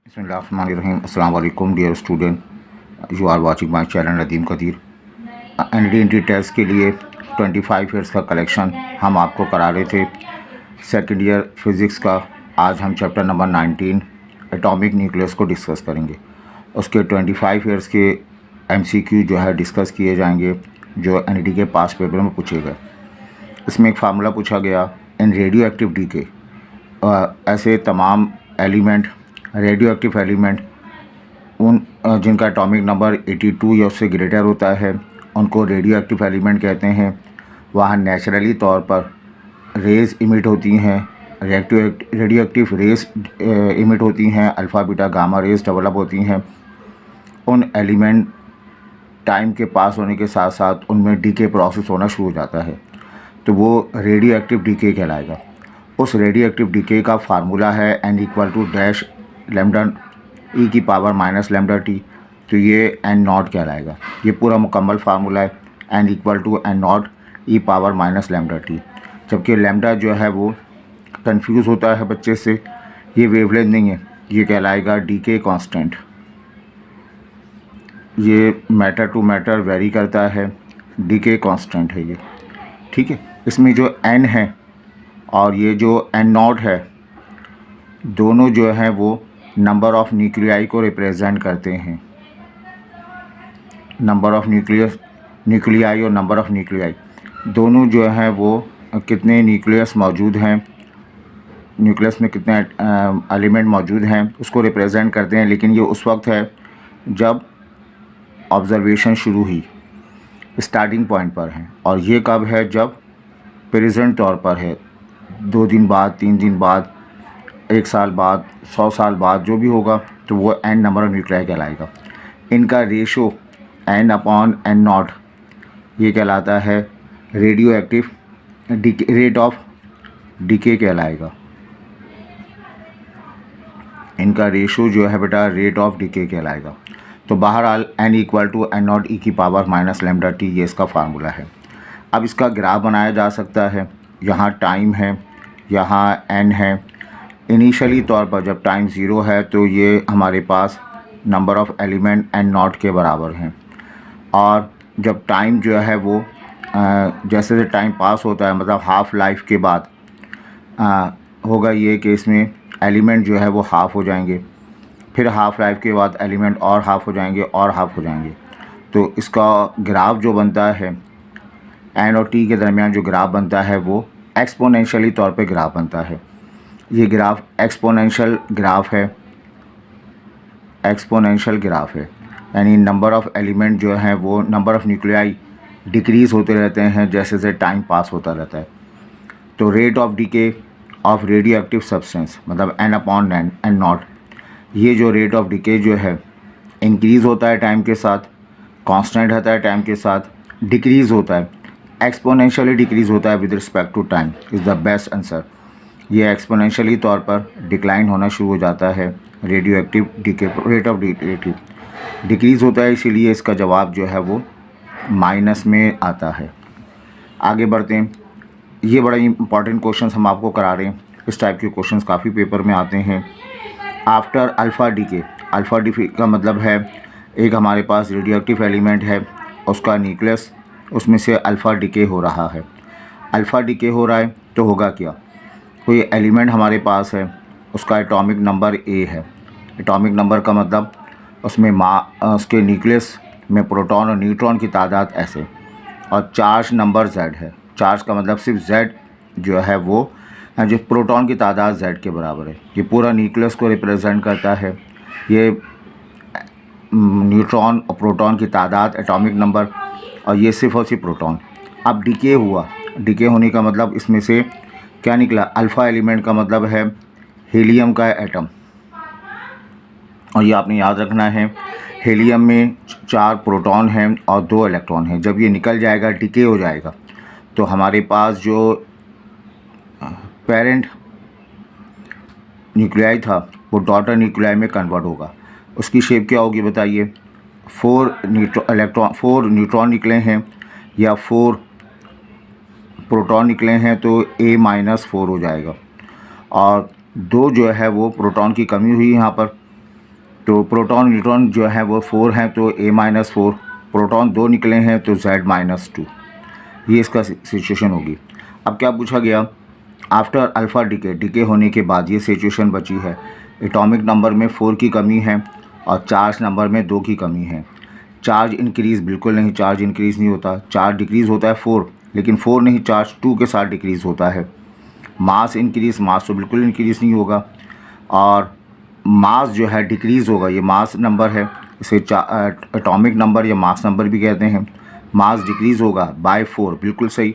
Bismillahirrahmanirrahim. Assalamu alaikum dear student. You are watching my channel Nadeem Qadeer. NDNT test के लिए 25 years का collection हम आपको करा रहे थे सेकेंड ईयर फिज़िक्स का. आज हम चैप्टर नंबर 19 एटॉमिक न्यूक्लियस को डिस्कस करेंगे. उसके 25 ईयर्स के एमसीक्यू जो है डिस्कस किए जाएंगे जो एनईटी के पास पेपर में पूछे गए. इसमें एक फार्मूला पूछा गया इन रेडियो एक्टिव डीके. ऐसे तमाम एलिमेंट रेडियो एक्टिव एलिमेंट उन जिनका एटॉमिक नंबर 82 या उससे ग्रेटर होता है उनको रेडियो एक्टिव एलिमेंट कहते हैं. वहाँ नेचुरली तौर पर रेज़ इमिट होती हैं, रेडियो एक्टिव रेज़ इमिट होती हैं, alpha beta gamma rays develop होती हैं. उन एलिमेंट टाइम के पास होने के साथ साथ उनमें डीके प्रोसेस होना शुरू हो जाता है तो वो रेडियो एक्टिव डीके कहलाएगा. उस रेडियो एक्टिव डीके का फार्मूला है n equal to dash lambda E की पावर माइनस लैम्डा टी. तो ये एन नॉट कहलाएगा. ये पूरा मुकम्मल फार्मूला है n equal to N not E power minus lambda T. जबकि लैम्डा जो है वो कंफ्यूज होता है बच्चे से. ये वेवलेंथ नहीं है, ये कहलाएगा डीके कांस्टेंट. ये मैटर टू मैटर वेरी करता है, डीके कांस्टेंट है ये. ठीक है. इसमें जो n है और ये जो एन नॉट है दोनों जो हैं वो नंबर ऑफ़ न्यूक्लियाई को रिप्रेजेंट करते हैं. नंबर ऑफ़ न्यूक्लियाई और नंबर ऑफ़ न्यूक्लियाई दोनों जो हैं वो कितने न्यूक्लियस मौजूद हैं, न्यूक्लियस में कितने एलिमेंट मौजूद हैं उसको रिप्रेजेंट करते हैं. लेकिन ये उस वक्त है जब ऑब्ज़र्वेशन शुरू हुई, स्टार्टिंग पॉइंट पर है. और ये कब है? जब प्रेजेंट तौर पर है. 2 दिन बाद, 3 दिन बाद, 1 साल बाद, 100 साल बाद जो भी होगा तो वो n नंबर ऑफ न्यूक्लियाई कहलाएगा. इनका ratio n upon N not ये कहलाता है radioactive rate of decay कहलाएगा. इनका रेशो जो है बेटा रेट ऑफ डीके कहलाएगा. तो बहरहाल n equal to N not E की पावर माइनस लैम्डा टी ये इसका फार्मूला है. अब इसका ग्राफ बनाया जा सकता है. यहाँ टाइम है, यहाँ n है. इनिशियली तौर पर जब टाइम 0 है तो ये हमारे पास number of element n naught के बराबर हैं. और जब टाइम जो है वो जैसे जैसे टाइम पास होता है मतलब हाफ़ लाइफ के बाद होगा ये कि इसमें एलिमेंट जो है वो हाफ़ हो जाएंगे. फिर हाफ़ लाइफ के बाद एलिमेंट और हाफ़ हो जाएंगे और हाफ़ हो जाएंगे. तो इसका ग्राफ जो बनता है n और t के दरमियान जो ग्राफ बनता है वो एक्सपोनेंशियली तौर पे ग्राफ बनता है. ये ग्राफ एक्सपोनेंशियल ग्राफ है, एक्सपोनेंशियल ग्राफ है. यानी नंबर ऑफ़ एलिमेंट जो हैं वो नंबर ऑफ़ न्यूक्लियाई डिक्रीज़ होते रहते हैं जैसे जैसे टाइम पास होता रहता है. तो rate of DK of radio active substance मतलब n अपॉन एन नॉट, ये जो रेट ऑफ डीके जो है इंक्रीज़ होता है टाइम के साथ, कांस्टेंट रहता है टाइम के साथ, डिक्रीज़ होता है, एक्सपोनेंशियली डिक्रीज़ होता है with respect to time is the best answer. ये एक्सपोनेंशियली तौर पर डिक्लाइन होना शुरू हो जाता है. Radioactive decay rate of decay decrease होता है, इसीलिए इसका जवाब जो है वो माइनस में आता है. आगे बढ़ते हैं. ये बड़ा इंपॉर्टेंट क्वेश्चंस हम आपको करा रहे हैं. इस टाइप के क्वेश्चंस काफ़ी पेपर में आते हैं. After alpha decay, alpha decay का मतलब है एक हमारे पास रेडियो एक्टिव एलिमेंट है, उसका न्यूक्लियस, उसमें से अल्फ़ा डीके हो रहा है. अल्फ़ा डीके हो रहा है तो होगा क्या? कोई एलिमेंट हमारे पास है, उसका एटॉमिक नंबर ए है. एटॉमिक नंबर का मतलब उसमें उसके न्यूक्लियस में प्रोटॉन और न्यूट्रॉन की तादाद ऐसे, और चार्ज नंबर z है. चार्ज का मतलब सिर्फ z जो है वो जो प्रोटॉन की तादाद z के बराबर है. ये पूरा न्यूक्लियस को रिप्रेजेंट करता है. ये न्यूट्रॉन और प्रोटॉन की तादाद एटॉमिक नंबर, और ये सिर्फ और सिर्फ प्रोटॉन. अब डीके हुआ, डीके होने का मतलब इसमें से क्या निकला? अल्फ़ा एलिमेंट का मतलब है हीलियम का एटम. और ये आपने याद रखना है हीलियम में 4 प्रोटॉन हैं और 2 इलेक्ट्रॉन हैं. जब ये निकल जाएगा, डीके हो जाएगा, तो हमारे पास जो पेरेंट न्यूक्लियाई था वो डॉटर न्यूक्लियाई में कन्वर्ट होगा. उसकी शेप क्या होगी बताइए? 4 न्यूट्रॉन निकले हैं या 4 प्रोटॉन निकले हैं तो A-4 हो जाएगा. और 2 जो है वो प्रोटॉन की कमी हुई यहाँ पर, तो प्रोटॉन न्यूट्रॉन जो है वो 4 हैं तो A-4, प्रोटॉन 2 निकले हैं तो Z-2। ये इसका सिचुएशन होगी। अब क्या पूछा गया, आफ्टर अल्फ़ा डिके होने के बाद ये सिचुएशन बची है, एटॉमिक नंबर में 4 की कमी है और चार्ज नंबर में 2 की कमी है। चार्ज इंक्रीज़ बिल्कुल नहीं, चार्ज इंक्रीज़ नहीं होता, चार्ज डिक्रीज़ होता है 4, लेकिन 4 नहीं, चार्ज 2 के साथ डिक्रीज़ होता है। मास इंक्रीज़, मास तो बिल्कुल इंक्रीज़ नहीं होगा, और मास जो है डिक्रीज़ होगा। ये मास नंबर है, इसे एटॉमिक नंबर या मास नंबर भी कहते हैं। मास डिक्रीज़ होगा बाय 4, बिल्कुल सही,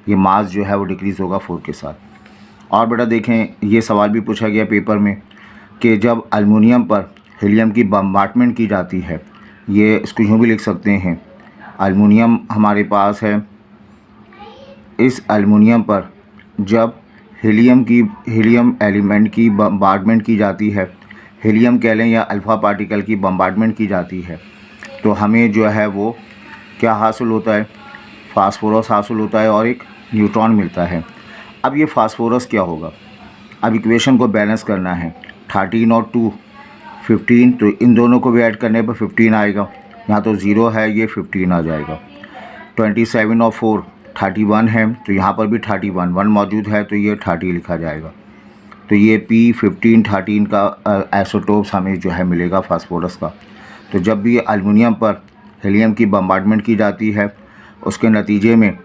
ये मास जो है वो डिक्रीज़ होगा 4 के साथ। और बेटा देखें, ये सवाल भी पूछा गया पेपर में कि जब एल्युमिनियम पर हीलियम की बम्बार्डमेंट की जाती है, ये इसको यूँ भी लिख सकते हैं, एल्युमिनियम हमारे पास है, इस एल्युमिनियम पर जब हीलियम एलिमेंट की बम्बार्डमेंट की जाती है, हीलियम कह लें या अल्फ़ा पार्टिकल की बम्बार्डमेंट की जाती है, तो हमें जो है वो क्या हासिल होता है, फास्फोरस हासिल होता है और एक न्यूट्रॉन मिलता है। अब ये फास्फोरस क्या होगा, अब इक्वेशन को बैलेंस करना है। 13 और 2 15, तो इन दोनों को भी ऐड करने पर 15 आएगा, यहाँ तो 0 है, ये 15 आ जाएगा। 27 और 4 31 है, तो यहाँ पर भी 31 1 मौजूद है, तो ये 30 लिखा जाएगा। तो ये P15 13 का आइसोटोप्स हमें जो है मिलेगा फास्फोरस का। तो जब भी एल्युमिनियम पर हीलियम की बम्बार्डमेंट की जाती है, उसके नतीजे में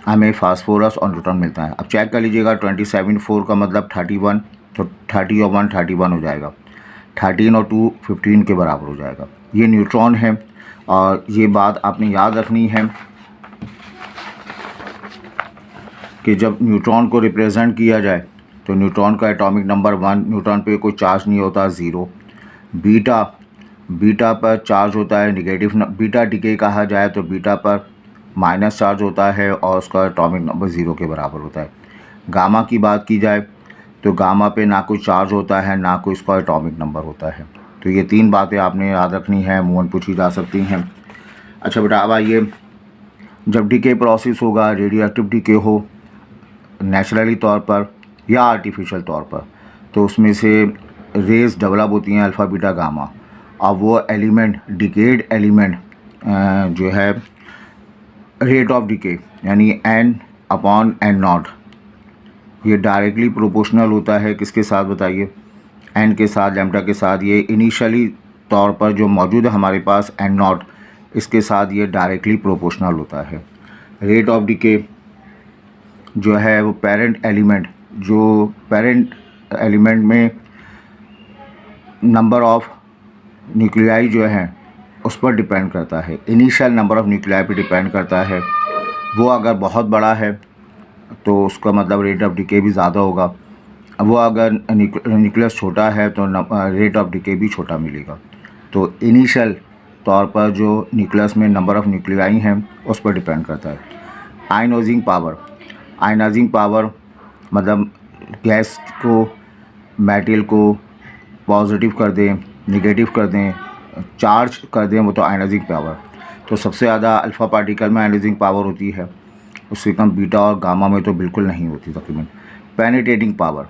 हमें फास्फोरस और न्यूट्रॉन मिलता है। अब चेक कर लीजिएगा, 27 4 का मतलब 31, तो 30 और 1 31 हो जाएगा, 13 और 2 15 के बराबर हो जाएगा। ये न्यूट्रॉन है, और ये बात आपने याद रखनी है कि जब न्यूट्रॉन को रिप्रेजेंट किया जाए तो न्यूट्रॉन का एटॉमिक नंबर 1, न्यूट्रॉन पे कोई चार्ज नहीं होता, 0। बीटा पर चार्ज होता है निगेटिव, बीटा डिके कहा जाए तो बीटा पर माइनस चार्ज होता है और उसका एटॉमिक नंबर 0 के बराबर होता है। गामा की बात की जाए तो गामा पे ना कोई चार्ज होता है, ना कोई इसका एटॉमिक नंबर होता है। तो ये 3 बातें आपने याद रखनी है, अमूमन पूछी जा सकती हैं। अच्छा बेटा, अब आइए, जब डिके प्रोसेस होगा, रेडियो एक्टिव डिके हो नेचुरली तौर पर या आर्टिफिशियल तौर पर, तो उसमें से रेज डेवलप होती हैं अल्फ़ा बीटा गामा। अब वो एलिमेंट, डिकेड एलिमेंट जो है, रेट ऑफ डिके यानी n/n0, ये डायरेक्टली प्रोपोर्शनल होता है किसके साथ बताइए, n के साथ, लैम्डा के साथ। ये इनिशियली तौर पर जो मौजूद है हमारे पास n0, इसके साथ ये डायरेक्टली प्रोपोर्शनल होता है। रेट ऑफ डिके जो है वो पेरेंट एलिमेंट में नंबर ऑफ़ न्यूक्लियाई जो हैं उस पर डिपेंड करता है, इनिशियल नंबर ऑफ़ न्यूक्लियाई पे डिपेंड करता है। वो अगर बहुत बड़ा है तो उसका मतलब रेट ऑफ डिके भी ज़्यादा होगा, वो अगर न्यूक्लियस छोटा है तो रेट ऑफ डिके भी छोटा मिलेगा। तो इनिशियल तौर पर जो न्यूक्लियस में नंबर ऑफ़ न्यूक्लियाई हैं उस पर डिपेंड करता है। आयनाइजिंग पावर मतलब गैस को, मेटल को पॉजिटिव कर दें, नेगेटिव कर दें, चार्ज कर दें, वो तो आयनाइजिंग पावर। तो सबसे ज़्यादा अल्फ़ा पार्टिकल में आयनाइजिंग पावर होती है, उससे कम बीटा और गामा में तो बिल्कुल नहीं होती तकरीबन। पेनिट्रेटिंग पावर,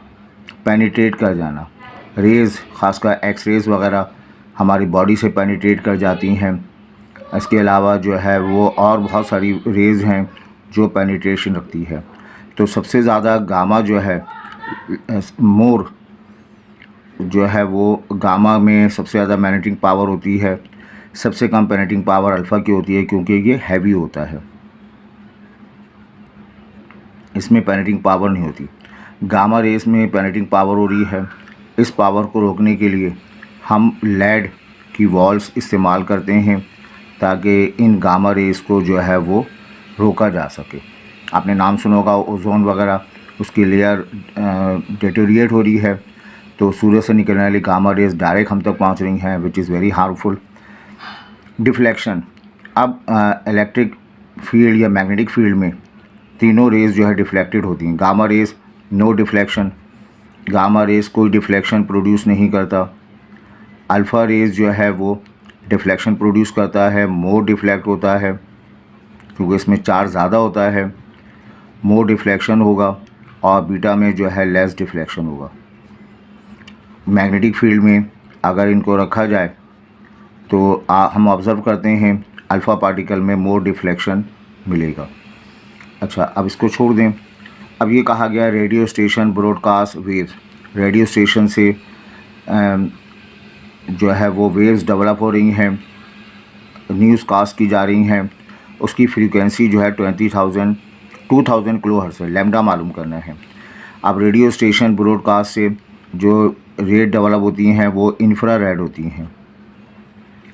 पेनिट्रेट कर जाना, रेज़ ख़ासकर एक्स रेज़ वगैरह हमारी बॉडी से पेनिट्रेट कर जाती हैं। इसके अलावा जो है वो और बहुत सारी रेज़ हैं जो पेनिट्रेशन रखती है। तो सबसे ज़्यादा गामा जो है, मोर जो है वो गामा में सबसे ज़्यादा पेनिट्रेटिंग पावर होती है। सबसे कम पेनिट्रेटिंग पावर अल्फ़ा की होती है क्योंकि ये हैवी होता है, इसमें पेनिट्रेटिंग पावर नहीं होती। गामा रेस में पेनिट्रेटिंग पावर हो रही है। इस पावर को रोकने के लिए हम लेड की वॉल्स इस्तेमाल करते हैं ताकि इन गामा रेस को जो है वो रोका जा सके। आपने नाम सुना होगा ओजोन वगैरह, उसकी लेयर डिटेरिएट हो रही है, तो सूरज से निकलने वाली गामा रेस डायरेक्ट हम तक पहुंच रही हैं, which is very harmful. Deflection, अब इलेक्ट्रिक फील्ड या मैग्नेटिक फील्ड में तीनों रेस जो है डिफ्लेक्टेड होती हैं। Gamma rays no deflection, gamma rays कोई डिफ्लेक्शन प्रोड्यूस नहीं करता। अल्फ़ा रेस जो है वो डिफ्लेक्शन प्रोड्यूस करता है, मोर डिफ्लेक्ट होता है क्योंकि इसमें चार्ज ज़्यादा होता है, मोर डिफ्लेक्शन होगा, और बीटा में जो है लेस डिफ्लेक्शन होगा। मैग्नेटिक फील्ड में अगर इनको रखा जाए तो हम ऑब्ज़र्व करते हैं अल्फ़ा पार्टिकल में मोर डिफ्लेक्शन मिलेगा। अच्छा, अब इसको छोड़ दें। अब ये कहा गया radio station broadcast waves, radio station से जो है वो वेव्स डेवलप हो रही हैं, न्यूज़ कास्ट की जा रही हैं, उसकी फ्रीक्वेंसी जो है 2000 किलोहर्ट्ज़ है, लैम्डा मालूम करना है। अब रेडियो स्टेशन ब्रॉडकास्ट से जो रेड डेवलप होती हैं वो इंफ्रारेड होती हैं,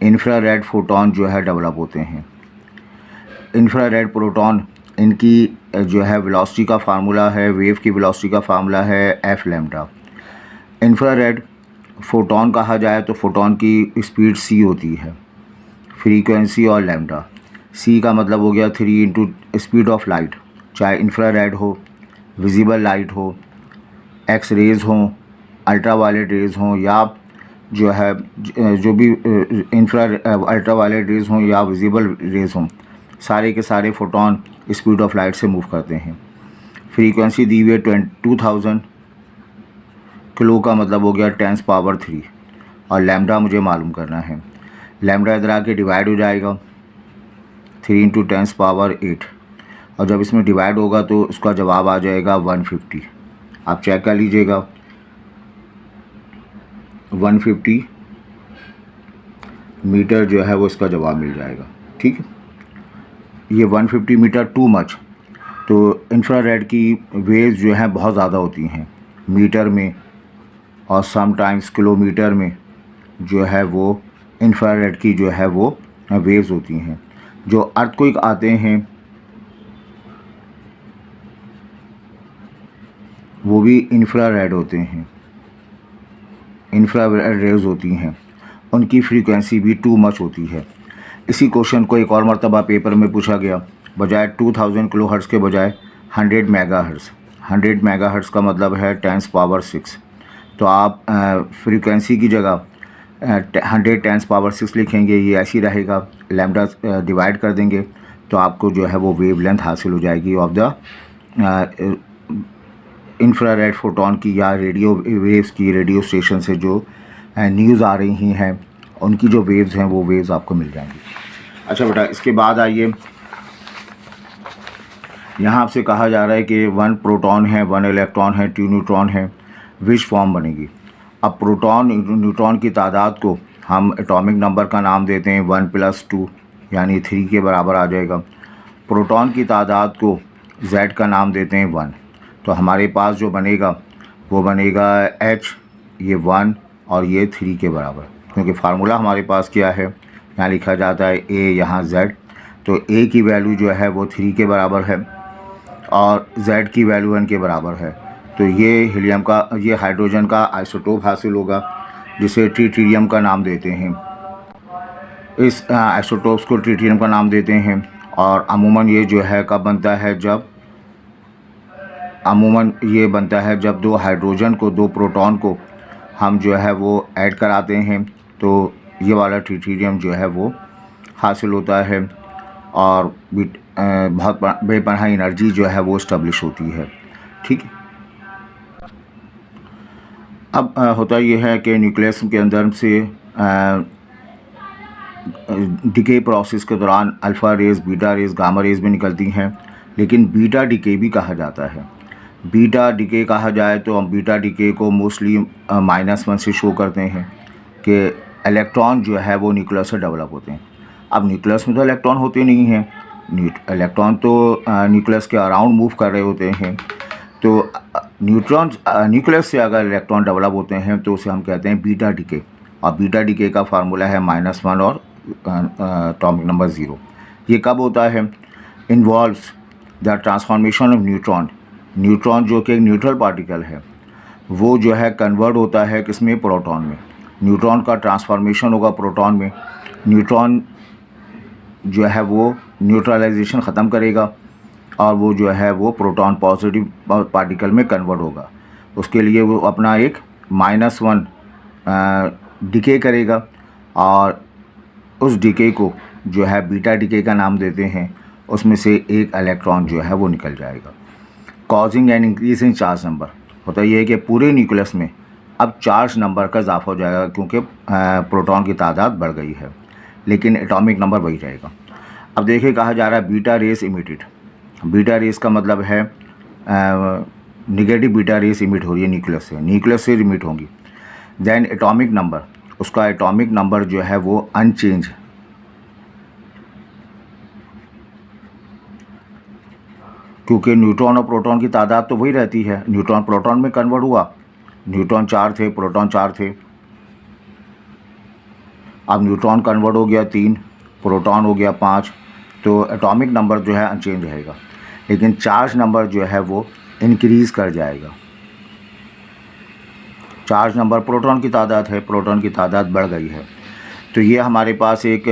इंफ्रारेड फोटोन जो है डेवलप होते हैं। इंफ्रारेड प्रोटॉन, इनकी जो है वेलोसिटी का फार्मूला है, वेव की वेलोसिटी का फार्मूला है एफ लैम्डा। इंफ्रारेड फोटोन कहा जाए तो फोटोन की स्पीड सी होती है, फ्रीक्वेंसी और लैम्डा। सी का मतलब हो गया 3 इंटू स्पीड ऑफ लाइट, चाहे इंफ्रारेड हो, विजिबल लाइट हो, एक्स रेज़ हों, अल्ट्रा वायलेट रेज़ हों, या जो है जो भी अल्ट्रा वायलेट रेज़ हों या विजिबल रेज़ हों, सारे के सारे फोटोन स्पीड ऑफ लाइट से मूव करते हैं। फ्रीक्वेंसी दी हुई है 2000 किलो का मतलब हो गया 10⁻³ और लैम्डा मुझे मालूम करना है। लैम्डा इधर आके डिवाइड हो जाएगा 3 इंटू 10⁻8 और जब इसमें डिवाइड होगा तो उसका जवाब आ जाएगा 150। आप चेक कर लीजिएगा, 150 मीटर जो है वो इसका जवाब मिल जाएगा। ठीक है, ये 150 मीटर टू मच। तो इंफ्रारेड की वेव्स जो हैं बहुत ज़्यादा होती हैं, मीटर में और समटाइम्स किलोमीटर में जो है वो इंफ्रारेड की जो है वो वेव्स होती हैं। जो अर्थक्वेक आते हैं वो भी इंफ्रारेड होते हैं, इंफ्रारेड रेज होती हैं, उनकी फ्रीक्वेंसी भी टू मच होती है। इसी क्वेश्चन को एक और मरतबा पेपर में पूछा गया, बजाय 2000 किलोहर्ट्ज़ के बजाय 100 मेगाहर्ट्ज़। 100 मेगाहर्ट्ज़ का मतलब है 10⁻6। तो आप फ्रीक्वेंसी की जगह 100 10⁻6 लिखेंगे, ये ऐसी रहेगा, लैम्डा डिवाइड कर देंगे तो आपको जो है वो वेव लेंथ हासिल हो जाएगी ऑफ द इंफ्रारेड फोटोन की या रेडियो वेव्स की। रेडियो स्टेशन से जो न्यूज़ आ रही हैं उनकी जो वेव्स हैं वो वेव्स आपको मिल जाएंगी। अच्छा बेटा, इसके बाद आइए, यहाँ आपसे कहा जा रहा है कि 1 प्रोटॉन है, 1 इलेक्ट्रॉन है, 2 न्यूट्रॉन है, विच फॉर्म बनेगी। अब प्रोटॉन न्यूट्रॉन की तादाद को हम एटॉमिक नंबर का नाम देते हैं 1 + 2 यानी 3 के बराबर आ जाएगा। प्रोटॉन की तादाद को Z का नाम देते हैं 1। तो हमारे पास जो बनेगा वो बनेगा H, ये 1 और ये 3 के बराबर, क्योंकि फार्मूला हमारे पास क्या है, यहाँ लिखा जाता है A, यहाँ Z। तो A की वैल्यू जो है वो 3 के बराबर है और Z की वैल्यू 1 के बराबर है। तो ये हीलियम का, ये हाइड्रोजन का आइसोटोप हासिल होगा जिसे ट्रिटियम का नाम देते हैं। इस आइसोटोप्स को ट्रिटियम का नाम देते हैं और अमूमन ये जो है कब बनता है, अमूमन ये बनता है जब 2 हाइड्रोजन को, 2 प्रोटॉन को हम जो है वो ऐड कराते हैं तो ये वाला ट्रिटियम जो है वो हासिल होता है और बहुत बेपनाह एनर्जी जो है वो इस्टेब्लिश होती है। ठीक है, अब होता ये है कि न्यूक्लियस के अंदर से डिके प्रोसेस के दौरान alpha rays, beta rays, gamma rays भी निकलती हैं, लेकिन बीटा डिके भी कहा जाता है। बीटा डिके कहा जाए तो हम बीटा डिके को मोस्टली -1 से शो करते हैं कि इलेक्ट्रॉन जो है वो न्यूक्लियस से डेवलप होते हैं। अब न्यूक्लियस में तो इलेक्ट्रॉन होते नहीं हैं, इलेक्ट्रॉन तो न्यूक्लियस के अराउंड मूव कर रहे होते हैं। तो न्यूक्लियस से अगर इलेक्ट्रॉन डेवलप होते हैं तो उसे हम कहते हैं बीटा डिके, और बीटा डिके का फार्मूला है -1 और एटॉमिक नंबर 0। ये कब होता है, involves the transformation of neutron. Neutron जो कि एक न्यूट्रल पार्टिकल है वो जो है कन्वर्ट होता है किसमें, प्रोटॉन में। न्यूट्रॉन का ट्रांसफॉर्मेशन होगा प्रोटॉन में। न्यूट्रॉन जो है वो न्यूट्रलाइजेशन ख़त्म करेगा और वो जो है वो प्रोटॉन पॉजिटिव पार्टिकल में कन्वर्ट होगा। उसके लिए वो अपना एक -1 डिके करेगा और उस डिके को जो है बीटा डिके का नाम देते हैं। उसमें से एक इलेक्ट्रॉन जो है वो निकल जाएगा, causing an increase in charge number. होता ये है कि पूरे न्यूक्लियस में अब चार्ज नंबर का इजाफा हो जाएगा क्योंकि प्रोटॉन की तादाद बढ़ गई है। लेकिन एटॉमिक नंबर वही रहेगा। अब देखिए कहा जा रहा है beta rays emitted. Beta rays का मतलब है नेगेटिव बीटा रेस इमिट हो रही है न्यूक्लियस से इमिट होंगी। देन एटॉमिक नंबर, उसका एटॉमिक नंबर जो है वो अनचेंज है, क्योंकि न्यूट्रॉन और प्रोटॉन की तादाद तो वही रहती है। न्यूट्रॉन प्रोटॉन में कन्वर्ट हुआ, न्यूट्रॉन 4 थे, प्रोटॉन 4 थे। अब न्यूट्रॉन कन्वर्ट हो गया 3, प्रोटॉन हो गया 5, तो एटॉमिक नंबर जो है अनचेंज रहेगा, लेकिन चार्ज नंबर जो है वो इंक्रीज़ कर जाएगा। चार्ज नंबर, प्रोटॉन की तादाद है, प्रोटॉन की तादाद बढ़ गई है। तो ये हमारे पास एक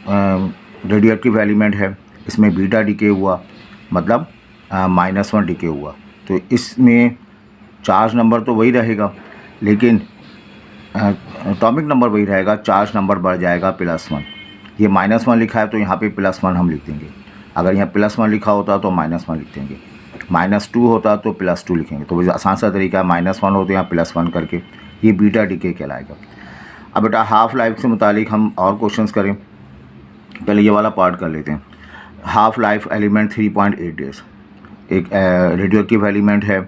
रेडियो एक्टिव एलिमेंट है, इसमें बीटा डीके हुआ, मतलब -1 डीके हुआ। तो इसमें चार्ज नंबर तो वही रहेगा, लेकिन एटॉमिक नंबर वही रहेगा, चार्ज नंबर बढ़ जाएगा +1। ये -1 लिखा है तो यहाँ पे +1 हम लिख देंगे। अगर यहाँ +1 लिखा होता तो -1 लिख देंगे, -2 होता तो +2 लिखेंगे। तो वही आसान सा तरीका है, -1 हो तो यहाँ +1 करके ये बीटा डीके कहलाएगा। अब बेटा हाफ लाइफ से मुतालिक हम और क्वेश्चंस करें। पहले ये वाला पार्ट कर लेते हैं। हाफ लाइफ एलिमेंट 3.8 डेज़, एक रेडियो एक्टिव एलिमेंट है,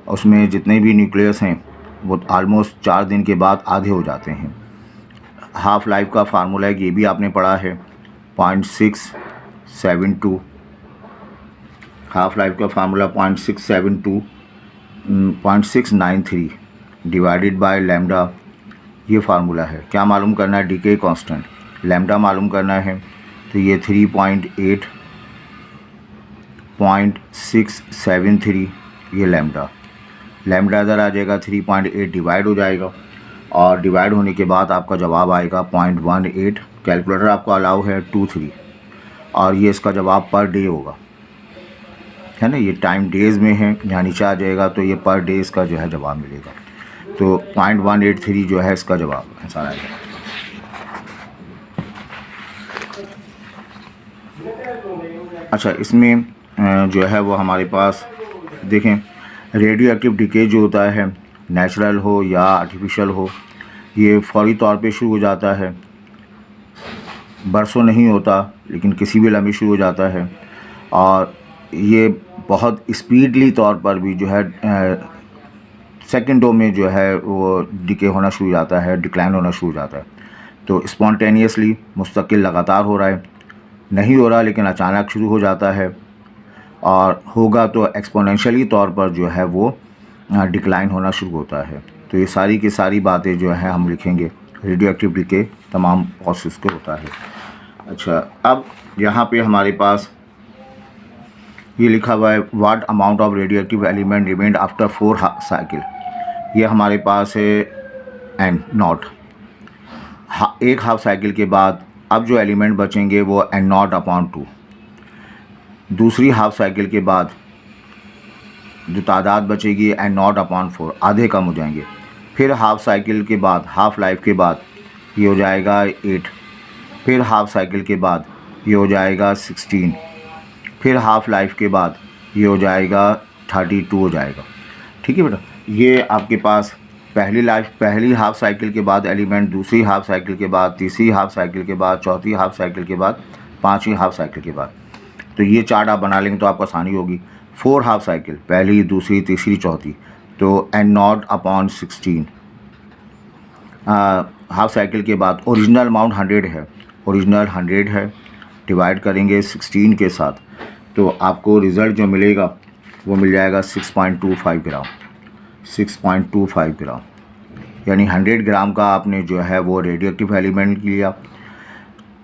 उसमें जितने भी न्यूक्लियस हैं वो आलमोस्ट 4 दिन के बाद आधे हो जाते हैं। हाफ लाइफ का फार्मूला है, ये भी आपने पढ़ा है, 0.672। हाफ लाइफ का फार्मूला 0.693 डिवाइडेड बाय लैम्डा, ये फार्मूला है। क्या मालूम करना है? डीके कांस्टेंट, लैम्डा मालूम करना है। तो ये 3.8.673 ये लैम्डा इधर आ जाएगा, 3.8 डिवाइड हो जाएगा, और डिवाइड होने के बाद आपका जवाब आएगा 0.18। कैलकुलेटर आपको अलाउ है 23, और ये इसका जवाब पर डे होगा, है ना। ये टाइम डेज़ में है, यहाँ नीचे आ जाएगा तो ये पर डे इसका जो है जवाब मिलेगा। तो 0.183 जो है इसका जवाब ऐसा आएगा। अच्छा, इसमें जो है वो हमारे पास देखें, रेडियो एक्टिव डीके जो होता है, नेचुरल हो या आर्टिफिशियल हो, ये फौरी तौर पे शुरू हो जाता है, बरसों नहीं होता, लेकिन किसी भी लम्हे शुरू हो जाता है, और ये बहुत स्पीडली तौर पर भी जो है सेकंडों में जो है वो डीके होना शुरू हो जाता है, डिक्लाइन होना शुरू हो जाता है। तो स्पॉन्टेनियसली मुस्तकिल लगातार हो रहा है, नहीं हो रहा लेकिन अचानक शुरू हो जाता है, और होगा तो एक्सपोनेंशियली तौर पर जो है वो डिक्लाइन होना शुरू होता है। तो ये सारी की सारी बातें जो है हम लिखेंगे, रेडियो एक्टिव डीके तमाम प्रोसेस को होता है। अच्छा, अब यहाँ पे हमारे पास ये लिखा हुआ है, what amount of radio active element remained after 4 cycle. ये हमारे पास है N0। एक हाफ साइकिल के बाद अब जो एलिमेंट बचेंगे वो N0/2। दूसरी हाफ साइकिल के बाद जो तादाद बचेगी N0/4, आधे कम हो जाएंगे। फिर हाफ साइकिल के बाद, हाफ लाइफ के बाद ये हो जाएगा 8। फिर हाफ साइकिल के बाद ये हो जाएगा 16। फिर हाफ लाइफ के बाद ये हो जाएगा 32 हो जाएगा। ठीक है बेटा, ये आपके पास पहली हाफ साइकिल के बाद एलिमेंट, दूसरी हाफ साइकिल के बाद, तीसरी हाफ साइकिल के बाद, चौथी हाफ साइकिल के बाद, पांचवी हाफ साइकिल के बाद। तो ये चार्ट आप बना लेंगे तो आपको आसानी होगी। 4 हाफ साइकिल, पहली, दूसरी, तीसरी, चौथी, तो N0/16। हाफ साइकिल के बाद ओरिजिनल अमाउंट 100 है, ओरिजिनल 100 है, डिवाइड करेंगे 16 के साथ, तो आपको रिज़ल्ट जो मिलेगा वो मिल जाएगा 6.25 ग्राम। 6.25 ग्राम, यानी 100 ग्राम का आपने जो है वो रेडियो एक्टिव एलिमेंट लिया।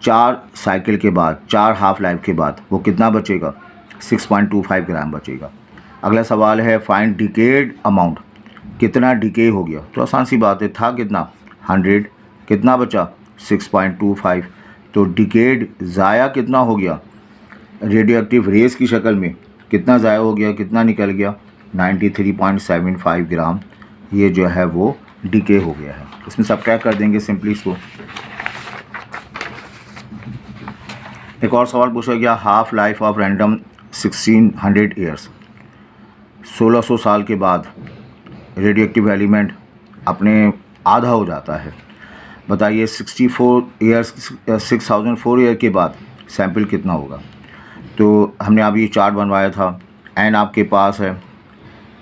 4 साइकिल के बाद, 4 हाफ लाइफ के बाद वो कितना बचेगा? 6.25 ग्राम बचेगा। अगला सवाल है, फाइंड डिकेड अमाउंट, कितना डिके हो गया? तो आसान सी बात है, था कितना? 100, कितना बचा? 6.25। तो डिकेड ज़ाया कितना हो गया? रेडियो एक्टिव रेस की शक्ल में कितना ज़ाया हो गया, कितना निकल गया? 93.75 ग्राम ये जो है वो डिके हो गया है। इसमें सब्ट्रैक्ट कर देंगे सिंपली इसको। एक और सवाल पूछा गया, half life of random 1600 years, 1600 साल के बाद रेडियो एक्टिव एलिमेंट अपने आधा हो जाता है। बताइए 64 ईयर्स 6004 ईयर के बाद सैंपल कितना होगा। तो हमने अभी ये चार्ट बनवाया था, एन आपके पास है,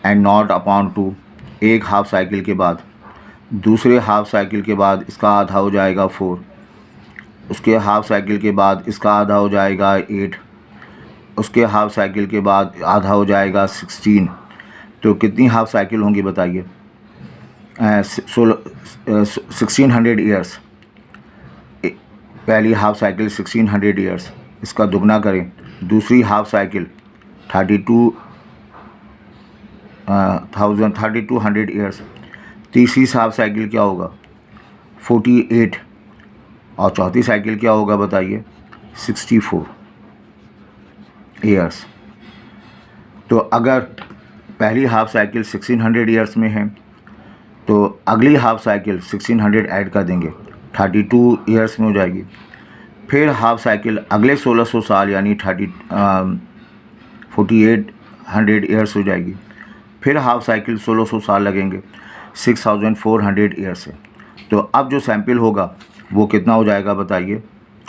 एन नॉट अपॉन 2 एक हाफ साइकिल के बाद, दूसरे हाफ साइकिल के बाद इसका आधा हो जाएगा 4, उसके हाफ साइकिल के बाद इसका आधा हो जाएगा 8, उसके हाफ साइकिल के बाद आधा हो जाएगा 16। तो कितनी हाफ साइकिल होंगी बताइए। 1600 ईयर्स, पहली हाफ साइकिल 1600 ईयर्स, इसका दुगना करें, दूसरी हाफ साइकिल 3200 ईयर्स, तीसरी हाफ साइकिल क्या होगा 48, और चौथी साइकिल क्या होगा बताइए 64 ईयर्स। तो अगर पहली हाफ साइकिल 1600 ईयर्स में है तो अगली हाफ साइकिल 1600 ऐड कर देंगे, 32 ईयर्स में हो जाएगी। फिर हाफ साइकिल अगले 1600 साल यानी 4800 ईयर्स हो जाएगी। फिर हाफ साइकिल 1600 साल लगेंगे 6400 ईयर्स से। तो अब जो सैंपल होगा वो कितना हो जाएगा बताइए।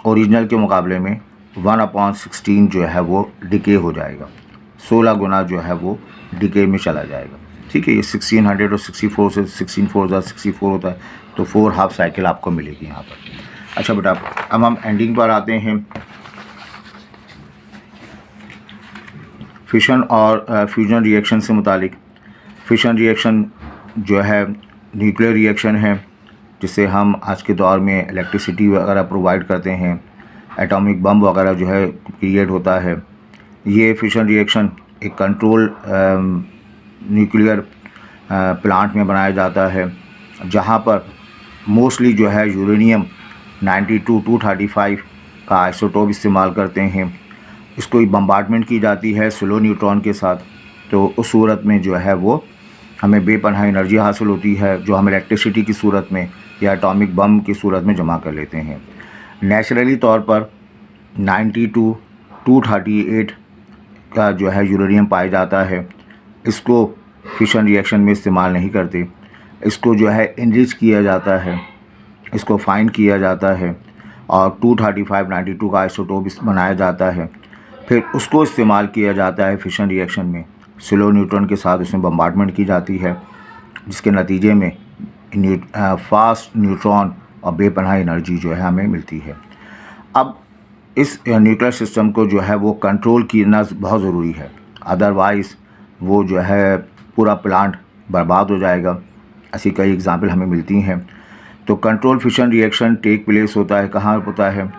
ओरिजिनल के मुकाबले में 1/16 जो है वो डिके हो जाएगा, 16 गुना जो है वो डिके में चला जाएगा। ठीक है, ये 1600 और 64 से 16 64 होता है, तो 4 हाफ साइकिल आपको मिलेगी यहाँ पर। अच्छा बेटा, अब हम एंडिंग पर आते हैं। फिशन और फ्यूजन रिएक्शन से मुतालिक। फिशन रिएक्शन जो है न्यूक्लियर रिएक्शन है, जिससे हम आज के दौर में इलेक्ट्रिसिटी वगैरह प्रोवाइड करते हैं, एटॉमिक बम वगैरह जो है क्रिएट होता है। ये फिशन रिएक्शन एक कंट्रोल न्यूक्लियर प्लांट में बनाया जाता है, जहाँ पर मोस्टली जो है यूरेनियम 92-235 का आइसोटोप इस्तेमाल करते हैं। इसको बम्बार्डमेंट की जाती है स्लो न्यूट्रॉन के साथ, तो उस सूरत में जो है वो हमें बेपनाह एनर्जी हासिल होती है, जो हम इलेक्ट्रिसिटी की सूरत में या एटॉमिक बम की सूरत में जमा कर लेते हैं। नेचुरली तौर पर 92-238 का जो है यूरेनियम पाया जाता है। इसको फिशन रिएक्शन में इस्तेमाल नहीं करते, इसको जो है इनरिच किया जाता है, इसको फाइन किया जाता है और 235-92 का आइसोटोप बनाया जाता है। फिर उसको इस्तेमाल किया जाता है फिशन रिएक्शन में, स्लो न्यूट्रॉन के साथ उसमें बम्बार्डमेंट की जाती है, जिसके नतीजे में फास्ट न्यूट्रॉन और बेपनाह एनर्जी जो है हमें मिलती है। अब इस न्यूक्लियर सिस्टम को जो है वो कंट्रोल करना बहुत ज़रूरी है, अदरवाइज़ वो जो है पूरा प्लांट बर्बाद हो जाएगा। ऐसी कई एग्जाम्पल हमें मिलती हैं। तो control fission reaction take place होता है कहाँ होता है,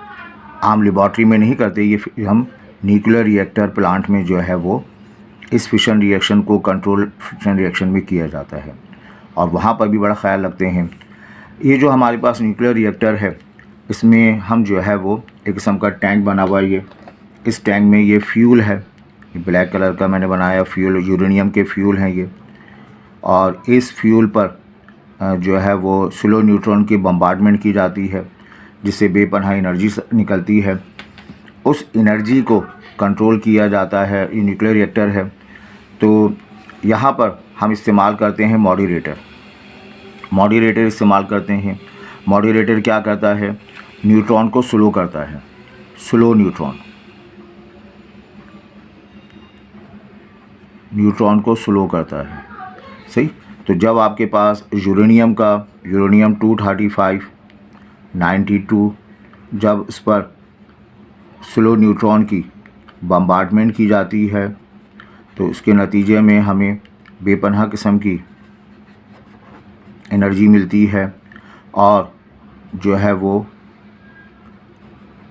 आम लेबॉर्ट्री में नहीं करते, ये हम न्यूक्लियर रिएक्टर प्लांट में जो है वो इस फिशन रिएक्शन को कंट्रोल फिशन रिएक्शन में किया जाता है, और वहाँ पर भी बड़ा ख्याल रखते हैं। ये जो हमारे पास न्यूक्लियर रिएक्टर है, इसमें हम जो है वो एक किस्म का टैंक बना हुआ है। ये इस टैंक में ये फ्यूल है, ये ब्लैक कलर का मैंने बनाया फ्यूल, यूरेनियम के फ्यूल हैं ये, और इस फ्यूल पर जो है वो स्लो न्यूट्रॉन की बम्बार्डमेंट की जाती है, जिससे बेपनाह एनर्जी निकलती है। उस एनर्जी को कंट्रोल किया जाता है, ये न्यूक्लियर रिएक्टर है। तो यहाँ पर हम इस्तेमाल करते हैं मॉड्यूलेटर इस्तेमाल करते हैं। मॉड्यूलेटर क्या करता है, न्यूट्रॉन को स्लो करता है, स्लो न्यूट्रॉन को स्लो करता है। सही। तो जब आपके पास यूरेनियम 235 92 जब इस पर स्लो न्यूट्रॉन की बम्बार्डमेंट की जाती है, तो इसके नतीजे में हमें बेपनाह किस्म की एनर्जी मिलती है, और जो है वो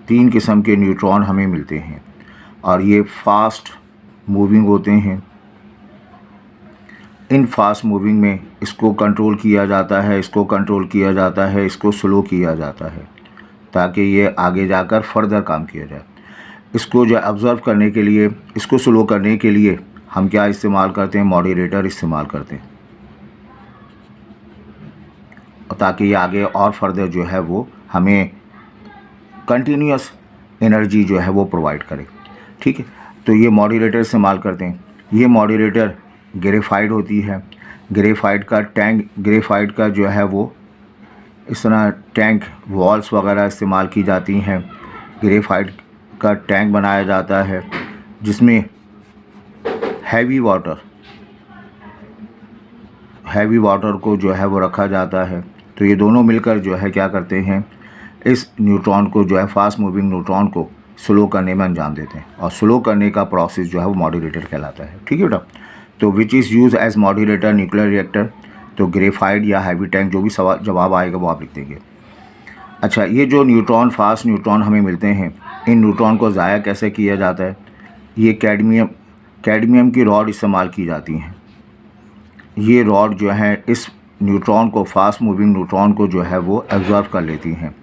3 किस्म के न्यूट्रॉन हमें मिलते हैं, और ये फास्ट मूविंग होते हैं। इन फास्ट मूविंग में इसको कंट्रोल किया जाता है, इसको स्लो किया जाता है, ताकि ये आगे जाकर फर्दर काम किया जाए। इसको जो ऑब्ज़र्व करने के लिए, इसको स्लो करने के लिए हम क्या इस्तेमाल करते हैं, मॉड्यूलेटर इस्तेमाल करते हैं, ताकि ये आगे और फर्दर जो है वो हमें कंटिन्यूस एनर्जी जो है वो प्रोवाइड करे। ठीक है, तो ये मॉड्यूलेटर इस्तेमाल करते हैं। ये मॉड्यूलेटर ग्रेफाइट होती है, ग्रेफाइट का जो है वो इस तरह टैंक वॉल्स वगैरह इस्तेमाल की जाती हैं। ग्रेफाइट का टैंक बनाया जाता है जिसमें हैवी वाटर को जो है वो रखा जाता है। तो ये दोनों मिलकर जो है क्या करते हैं, इस न्यूट्रॉन को जो है फास्ट मूविंग न्यूट्रॉन को स्लो करने में अंजाम देते हैं, और स्लो करने का प्रोसेस जो है वो मॉड्यूलेटर कहलाता है। ठीक है बेटा। तो which is use as modulator nuclear reactor, तो ग्रेफाइट या हैवी टैंक, जो भी सवाल जवाब आएगा वो आप लिख देंगे। अच्छा, ये जो न्यूट्रॉन फास्ट न्यूट्रॉन हमें मिलते हैं, इन न्यूट्रॉन को ज़ाया कैसे किया जाता है? ये कैडमियम की रॉड इस्तेमाल की जाती हैं। ये रॉड जो है इस न्यूट्रॉन को, फास्ट मूविंग न्यूट्रॉन को जो है वो एब्जॉर्ब कर लेती हैं।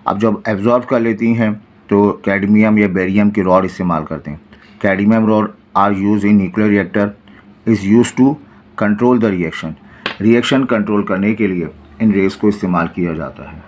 अब जब एब्जॉर्ब कर लेती हैं तो कैडमियम या बेरियम की रॉड इस्तेमाल करते हैं। Cadmium rod are use in nuclear reactor, is use to control the reaction. Reaction कंट्रोल करने के लिए इन रेस को इस्तेमाल किया जाता है।